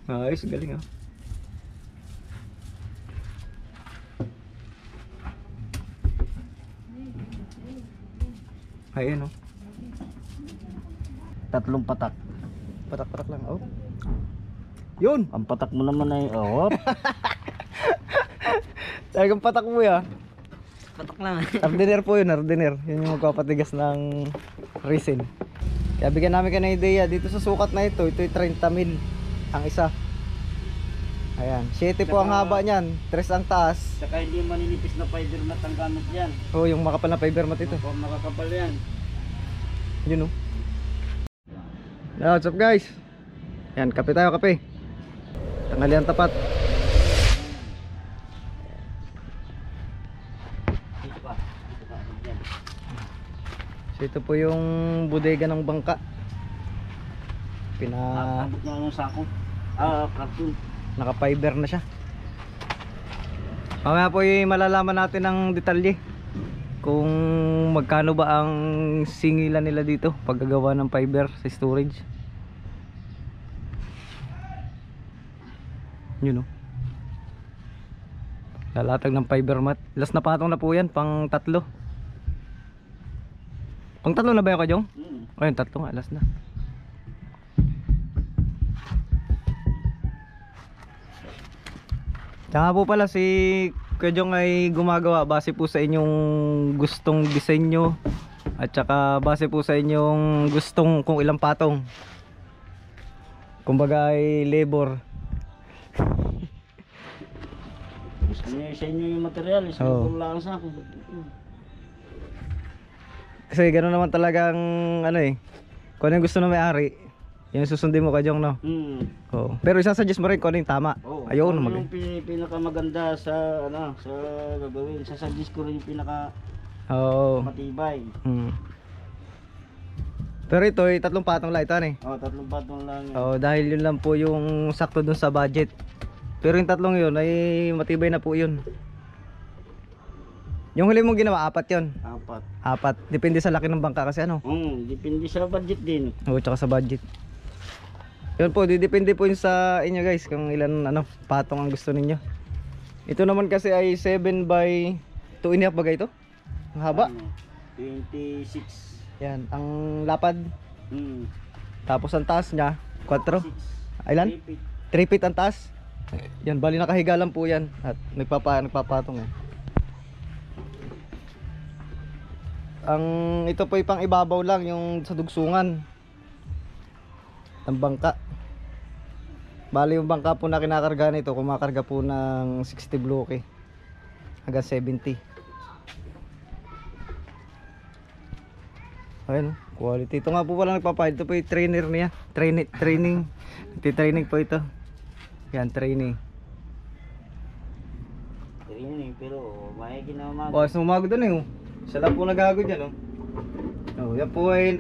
Ayos, galing ah. Ayan oh. Tatlong patak. Patak-patak lang oh. Yun! Ang patak mo naman ay oh. Talagang patak mo ya. Patak lang. Ardiner po yun, ardiner. Yun yung magpapatigas ng resin. Kaya bigyan namin kayo ng ideya. Dito sa sukat na ito, ito'y 30 mil ang isa. Ayan, 7 po ang haba niyan, 3 ang taas. Saka hindi maninipis na fiber mat ang gamit yan. Oh, yung makapal na fiber mat ito. Kung makakapal yan. Yun oh. What's up guys? Yan, kape tayo, kape. Tanghalian tapat. Dito pa. Yan. So ito po yung bodega ng bangka. Abot na ng sako. Karton. Naka-fiber na siya. Mamaya po yung malalaman natin ng detalye kung magkano ba ang singilan nila dito paggagawa ng fiber sa storage. Yun o. Lalatag ng fiber mat. Last na patong na po yan, pang 3. Pang 3 na ba yung Kajong? Ayun, 3 nga, last na. Tsaka po pala si Kajong ay gumagawa base po sa inyong gustong disenyo at saka base po sa inyong gustong kung ilang patong. Kumbaga ay labor. Gusto niyo sa inyo yung material, isa Oo. lang sa ako. Kasi gano'n naman talagang ano eh. Kung ano yung gusto ng may-ari, yun yung susundin mo Kajong, no? Oo. Pero isasuggest mo rin kung ano yung tama. Ayaw Ano naman. yung pinakamaganda sa sa gagawin. Sasuggest ko rin yung pinaka Oo. matibay. Pero ito ay 3 patong lang ito ano eh. 3 patong lang yan. Oo, dahil yun lang po yung sakto dun sa budget. Pero yung 3 yun ay matibay na po yun. Yung huli mong ginawa, 4 yun. 4. Depende sa laki ng bangka kasi ano. Depende sa budget din. Oo, tsaka sa budget. Yun po, depende po yun sa inyo guys kung ilan patong ang gusto ninyo. Ito naman kasi ay 7 by 2.5 bagay ito. Ang haba. 26. Yan, ang lapad. Tapos ang taas niya, 4. 6. Ilan? 3 feet ang taas. Yan, bali nakahiga lang po yan. At nagpapatong eh. Ang ito po ay pang ibabaw lang yung sa dugsungan ng bangka. Bali yung bangka po na kinakarga nito, kumakarga po ng 60 bloke hanggang 70. Ayun, quality. Ito nga po pala nagpapahid. Ito po yung trainer niya. Training. Nagtitraining po ito. Yan, training. Training, pero may ginawa. Oh, sumago doon eh. Oh. Siya lang po nagago dyan. Oh, yan po ay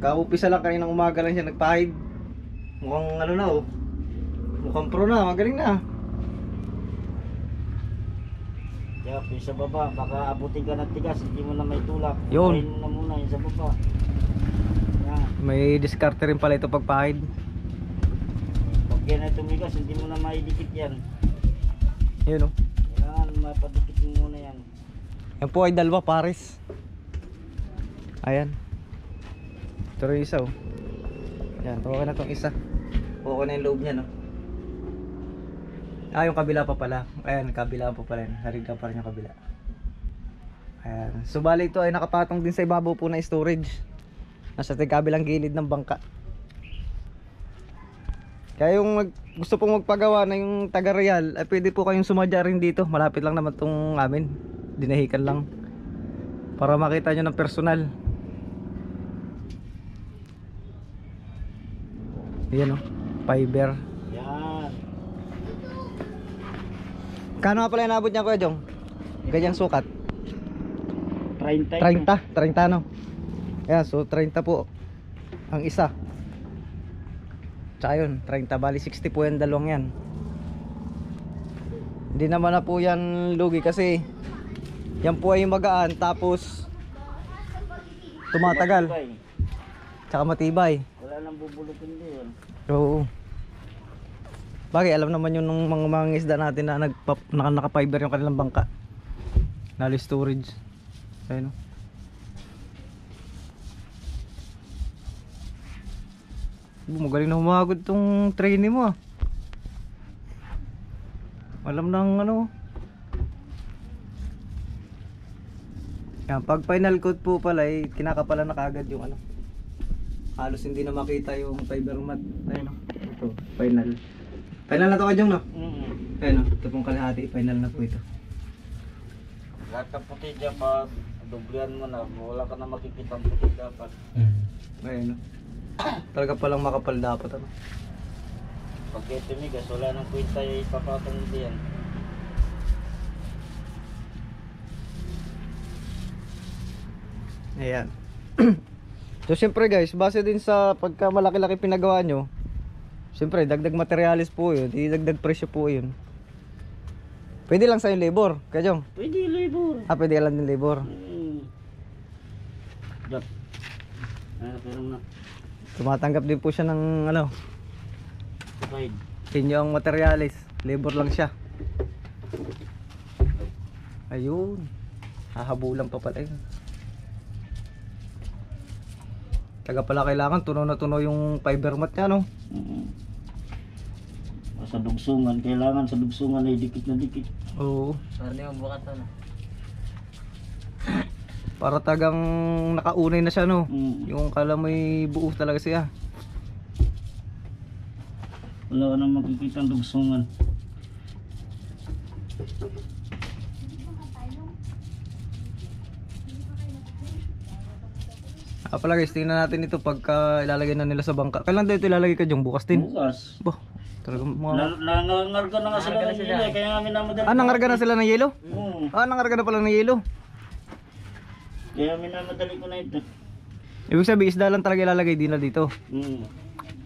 kakupisa lang kaninang umaga lang siya nagpahid. Mukhang ano na oh. Mukhang pro na, magaling na. Kaya sa baba, baka abutin ka ng tigas, hindi mo na may tulak. Yun. Kuhain mo na muna yung sa baba. Yan. May diskarte rin pala ito pagpahid. Pag yan ay tumigas, hindi mo na maidikit yan. Yun oh. Kailangan mapadikit mo muna yan. Yan po ay 2 pares. Ayan. Ito rin isa oh. Yan, okay na itong isa. Okay na yung loob niya no. Ah, yung kabila pa pala. Ayan, kabila pa pala yan. Harigla pa rin yung kabila. Ayan. So bali ito ay nakapatong din sa ibabaw po na storage. Nasa kabilang gilid ng bangka. Kaya yung gusto pong magpagawa na yung taga Real, ay pwede po kayong sumadya rin dito. Malapit lang naman itong amin. Dinahikan lang. Para makita nyo ng personal. Ayan o, fiber. Yan. Kano nga pala inabot niya Kuya Jong? Ganyang sukat? 30. 30 no? Ayan, so 30 po ang isa. Tsaka yun, 30, bali 60 po yung dalawang yan. Hindi naman na po yan lugi kasi yan po ay magaan tapos tumatagal. Tsaka matibay. Wala nang bubulukin din. Oo. Bagay, alam naman yun ng mga isda natin na naka-fiber yung kanilang bangka. Nalo storage. Ayun, no? Magaling na humagod tong trainee mo ah. Alam ng ano. Yan, pag final coat po pala ay kinakapalan na kaagad yung ano. Halos hindi na makita yung fiber mat. Ayun, no? Ito, final. Final na to Kajong, no? Ayun, no? Ito pong kalahati, final na po ito. Lahat ng puti dyan, pag dublihan mo na, wala ka na makikita ang puti dapat. Ayun, no? Talaga palang makapal dapat, ano? Pag kayo tumigas, wala nang kwenta yung ipapatong diyan. Ayan. So syempre guys, base din sa pagka malaki-laki pinagawa nyo, syempre dagdag materialis po yun, di dagdag presyo po yun. Pwede lang sa yung labor, Kajong? Pwede labor. Pwede lang din labor. Dap. Pero na. Tumatanggap din po siya ng ano, Fine. inyo ang materialis, labor lang siya. Ayun, hahabulan pa pala yun. Taga pala kailangan tunaw na tunaw yung fiber mat niya, no? Sa dugsungan, kailangan sa dugsungan ay dikit na dikit. Oo. Para di magbukat na. Para tagang nakaunay na siya, no? Mm. Yung kala may buo talaga siya. Wala ka nang makikita ang dugsungan. Pala guys, tingnan natin ito pagka ilalagay na nila sa bangka. Kailan daw ito ilalagay ka dyan? Bukas din? Bukas. Bah, talaga mga... Nangangarga na nga sila ng yelo, kaya nga minamadali. Nangarga na sila ng yelo? Oo. Nangarga na pala ng yelo. Kaya minamadali ko na ito. Ibig sabihin, isda lang talaga ilalagay din na dito.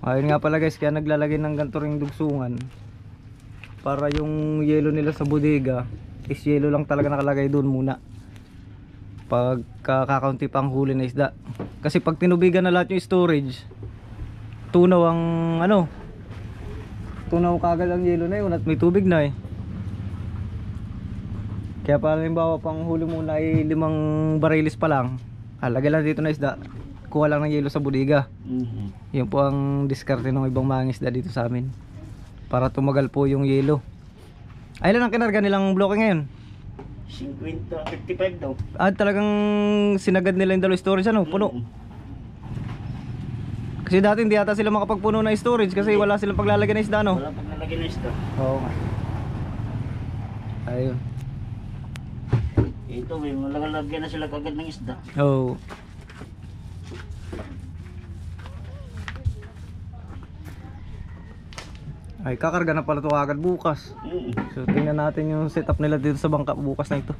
Ayun nga pala guys, kaya naglalagay ng ganito ring dugsungan. Para yung yelo nila sa bodega, is yelo lang talaga nakalagay doon muna. Pag kakaunti pang huli na isda. Kasi pag tinubigan na lahat yung storage, tunaw ang ano, tunaw kagad ang yelo na yun at may tubig na eh. Kaya para halimbawa pang huli muna ay 5 barilis pa lang, lagay lang dito na isda, kuha lang ng yelo sa bodega. Yun po ang diskarte ng ibang mga isda dito sa amin, para tumagal po yung yelo. Ay, ilan ang kinarga nilang bloke ngayon? 50, 55 daw. Talagang sinagad nila yung dalawang storage, ano, puno. Kasi dati hindi ata sila makapagpuno ng storage kasi wala silang paglalagyan ng isda, no? Wala pag nalagyan na isda. Oo nga. Ayun. Ito may malalagyan na sila kagad ng isda. Oo. Ay, kakarga na pala ito agad bukas. So tingnan natin yung setup nila dito sa bangka bukas na ito.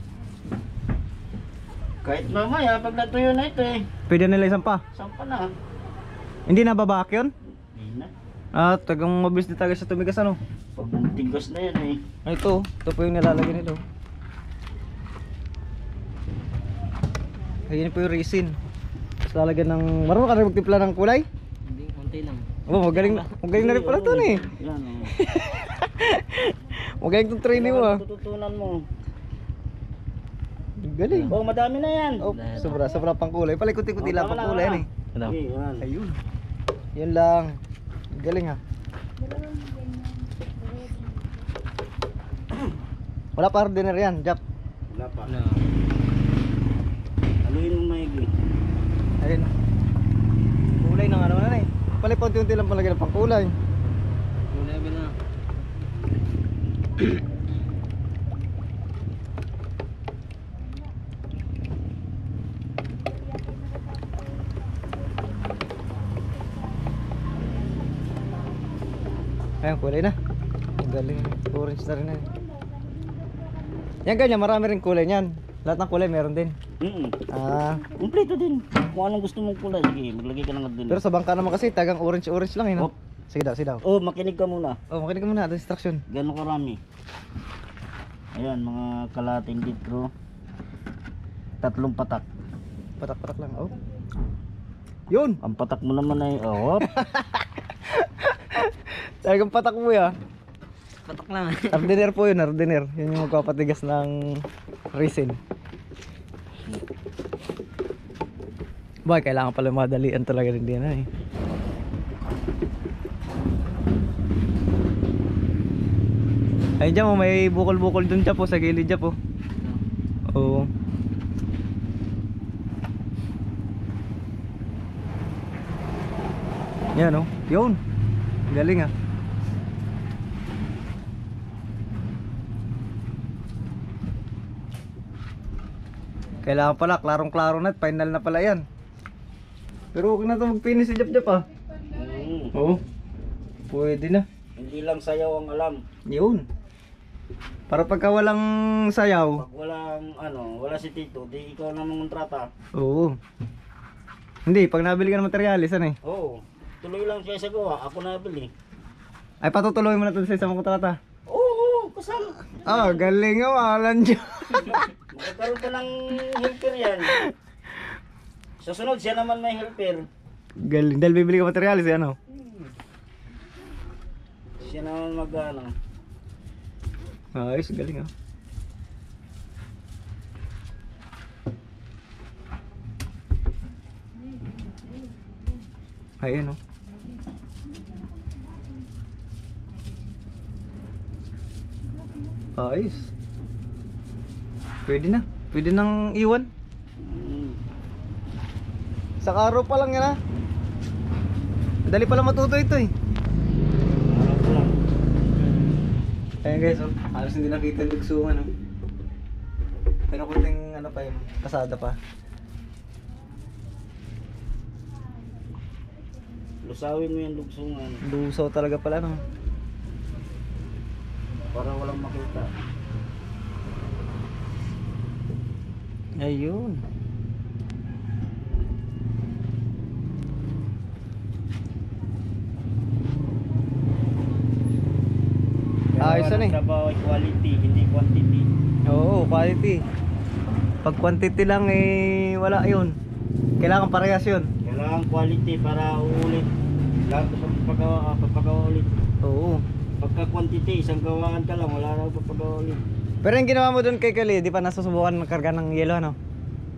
Kahit mamaya pag natuyo na ito eh. Pwede nila isang pa. Sampa na. Hindi na babak yun? Hindi na. Tagang mabilis din talaga siya tumigas, ano? Pag tigas na yan eh. Ito po yung nilalagay nito. Ayun po yung resin. Tapos lalagyan ng... Marunong ka rin magtimpla ng kulay? Hindi, konti lang. Magaling na rin pala ito eh. Yan Magaling itong training mo ah. Tututunan mo. Galing. Madami na yan. Sobra pang kulay. Palikot-ikot lang pang kulay yan eh. Ayun. Yun lang. Galing ha. Wala pa dinner yan, Jap. Wala pa. Haluin mo maigi. Ayun. Kulay ng ano na eh. Palipot-unti lang palagay ng pangkulay. Kulay ba na? Ayun, kulay na. Ang galing. Orange na rin na. Yan ganyan, marami rin kulay niyan. Lahat ng kulay meron din. Kompleto din. Kung anong gusto mong kulay, sige, maglagay ka lang doon. Pero sa bangka naman kasi tagang orange lang eh, no? Sige daw. Oh, makinig ka muna. Makinig ka muna, distraction. Gano'ng karami? Ayan, mga kalating litro. 3 patak. Patak-patak lang, oh. Yun! Ang patak mo naman ay, Talagang patak mo ya. patok lang. Hardiner po yun, hardiner. Yun yung magpapatigas ng resin. Boy, kailangan pala madalian talaga rin din eh. Ayun dyan mo, may bukol-bukol dun dyan po sa gilid dyan po. Oo. Yan oh, yun. Galing ah. Kailangan pala, klarong-klaro na, final na pala yan. Pero huwag na ito mag-finish si Jap-Jap ah. Oo. Pwede na. Hindi lang sayaw ang alam. Yun. Para pagka walang sayaw. Pag walang wala si Tito, di ikaw na mangontrata. Oo. Hindi, pag nabili ka ng materyales, ano eh? Oo. Tuloy lang siya sa gawa, ako nabili. Ay, patutuloy mo na ito sa isang kontrata. Oo, kasama. Ah, galing nga, walan dyan. Magkakaroon pa ng helper yan. Susunod siya naman may helper. Galing, dahil bibili ka materyales, ano? Siya naman mag-ano. Ayos, galing ah. Ayan oh. Ayos. Pwede na. Pwede nang iwan. Sa araw pa lang yan ah. Madali pala matuto ito eh. Araw ko lang. Ayan guys, oh, halos hindi nakita yung dugsungan oh. Pero kunting ano pa yun, kasada pa. Lusawin mo yung lugsungan Lusaw talaga pala no. para walang makita. Ayun. Ayos na eh. Trabaho ay quality, hindi quantity. Oo, quality. Pag quantity lang eh, wala yun. Kailangan parehas yun. Kailangan quality para uulit. Lalo sa pagpagawa ulit. Oo. Pagka quantity, isang gawaan ka lang, wala na pagpagawa ulit. Pero yung ginawa mo doon kay Kali, di pa nasusubukan magkarga ng yelo ano?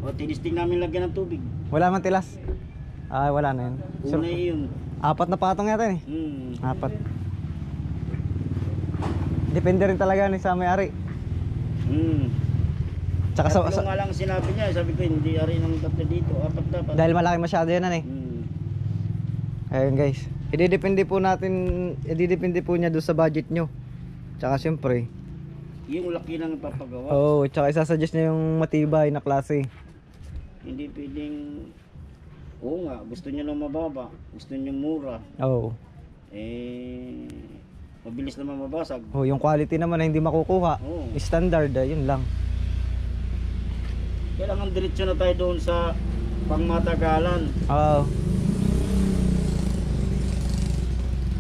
O, tinisting namin lagyan ng tubig. Wala man tilas. Ay, wala na yun. Sure. Una yun. 4 na patong yata eh. 4. Depende rin talaga ni sa may-ari. Tsaka Tatlo nga lang sinabi niya, sabi ko hindi ari ng tatlo dito, 4 dapat. dahil malaki masyado yan ano eh. Ayun guys. Ididepende po niya doon sa budget nyo. Tsaka syempre. Yung laki ng papagawa. Oo, tsaka isasuggest niya yung matibay na klase. Hindi pwedeng, oo nga, gusto niya ng mababa, gusto niya mura. Oo. Mabilis naman mabasag. Oh, yung quality naman na hindi makukuha. Oo. Standard, yun lang. Kailangan diretso na tayo doon sa pangmatagalan. Oo.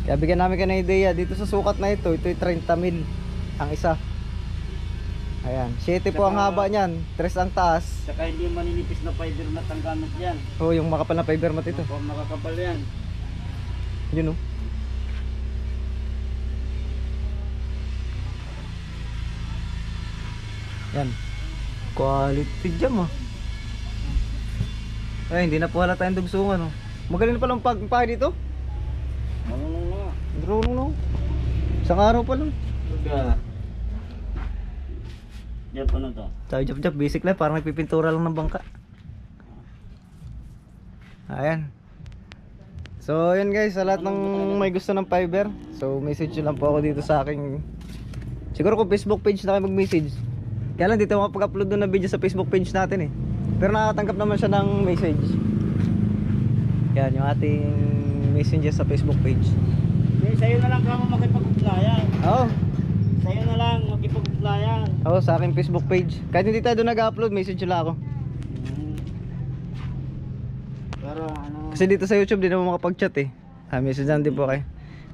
Kaya bigyan namin kayo ng ideya. Dito sa sukat na ito, ito'y 30 mil ang isa. Ayan. 7 po ang haba niyan. 3 ang taas. Saka hindi maninipis na fiber mat ang gamit yan. Oh, yung makapal na fiber mat ito. Makakapal yan. Yun oh. Yan. Quality jam ah. Ay, hindi na po halata yung dugsungan oh. Magaling na palang pagpahid dito. Marunong na. Marunong no. Isang araw pa lang. Diyan pa na to. Sabi Jap-Jap, basic lang. Parang nagpipintura lang ng bangka. Ayan. So yun guys, sa lahat ng may gusto ng fiber, so message nyo lang po ako dito sa aking, siguro kung Facebook page na kayo mag-message. Kaya lang dito makapag-upload doon na video sa Facebook page natin eh. Pero nakakatanggap naman siya ng message. Yan yung ating messenger sa Facebook page. Sa'yo na lang kamo makipag-ugnayan. Oo. Sa'yo na lang makipag-ugnayan. Oo, sa aking Facebook page. Kahit hindi tayo doon nag-upload, message nyo lang ako. Pero ano, Kasi dito sa YouTube di naman makapag-chat eh. Message lang din po kayo.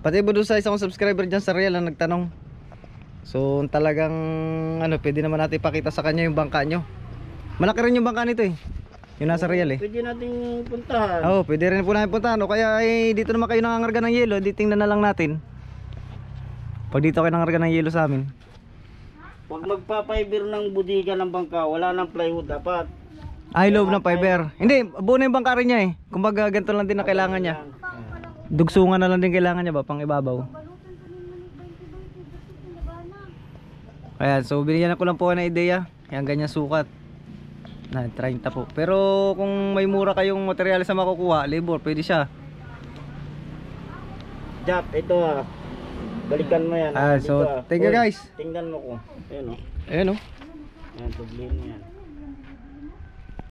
Pati po doon sa isang subscriber dyan sa Real ang nagtanong. So talagang ano, pwede naman natin ipakita sa kanya yung bangka nyo. Malaki rin yung bangka nito eh. Yung nasa Real eh. pwede nating puntahan. Oo, pwede rin po natin puntahan. O kaya dito naman kayo nangangarga ng yelo, di tingnan na lang natin. Pag dito kayo nangarga ng yelo sa amin. Pag magpa-fiber ng budiga ng bangka, wala nang plywood dapat. Ay, loob ng fiber. Hindi, buo na yung bangka rin niya eh. Kumbaga ganito lang din ang kailangan niya. Dugsungan na lang din kailangan niya ba, pang ibabaw. Ayan, so binigyan ko lang po ng ideya. Ayan, ganyan sukat. Na 30 po. Pero kung may mura kayong materyales na makukuha, labor, pwede siya. Jap, ito balikan mo yan. So Dito, thank you guys. Tingnan mo ko. Ayun o. Ayan oh. Ayan, tublin mo yan.